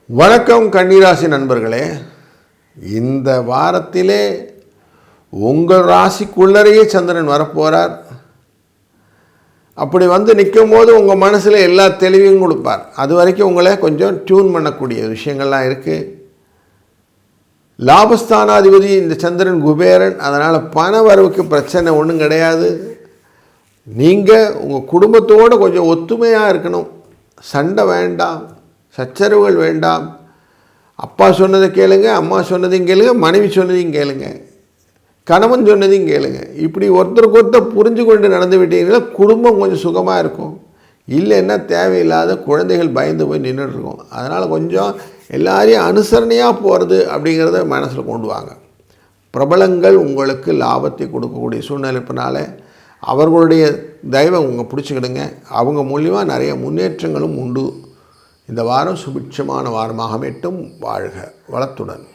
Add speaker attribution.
Speaker 1: வணக்கம் கன்னிராசி நண்பர்களே. இந்த வாரத்திலே உங்கள் ராசிக்குள்ளரையே சந்திரன் வரப்போகிறார். அப்படி வந்து நிற்கும் போது உங்கள் மனசில் எல்லா தெளிவையும் கொடுப்பார். அது வரைக்கும் உங்களை கொஞ்சம் டியூன் பண்ணக்கூடிய விஷயங்கள்லாம் இருக்குது. லாபஸ்தானாதிபதி இந்த சந்திரன் குபேரன், அதனால் பண வரவுக்கு பிரச்சனை ஒன்றும் கிடையாது. நீங்கள் உங்கள் குடும்பத்தோடு கொஞ்சம் ஒத்துமையாக இருக்கணும். சண்டை வேண்டாம், சச்சரவுகள் வேண்டாம். அப்பா சொன்னதை கேளுங்க, அம்மா சொன்னதையும் கேளுங்க, மனைவி சொன்னதையும் கேளுங்க, கணவன் சொன்னதையும் கேளுங்க. இப்படி ஒருத்தருக்கு ஒருத்தர் புரிஞ்சு கொண்டு நடந்து விட்டீங்கன்னா குடும்பம் கொஞ்சம் சுகமாக இருக்கும். இல்லைன்னா தேவையில்லாத குழந்தைகள் பயந்து போய் நின்றுட்டுருக்கோம். அதனால் கொஞ்சம் எல்லாரையும் அனுசரணையாக போகிறது அப்படிங்கிறத மனசில் கொண்டு வாங்க. பிரபலங்கள் உங்களுக்கு லாபத்தை கொடுக்கக்கூடிய சூழ்நிலைப்பினால அவர்களுடைய தெய்வம் உங்கள் பிடிச்சிக்கிடுங்க. அவங்க மூலியமாக நிறைய முன்னேற்றங்களும் உண்டு. இந்த வாரம் சுபிட்சமான வாரமாக மட்டும் வாழ்க. வளத்துடன்.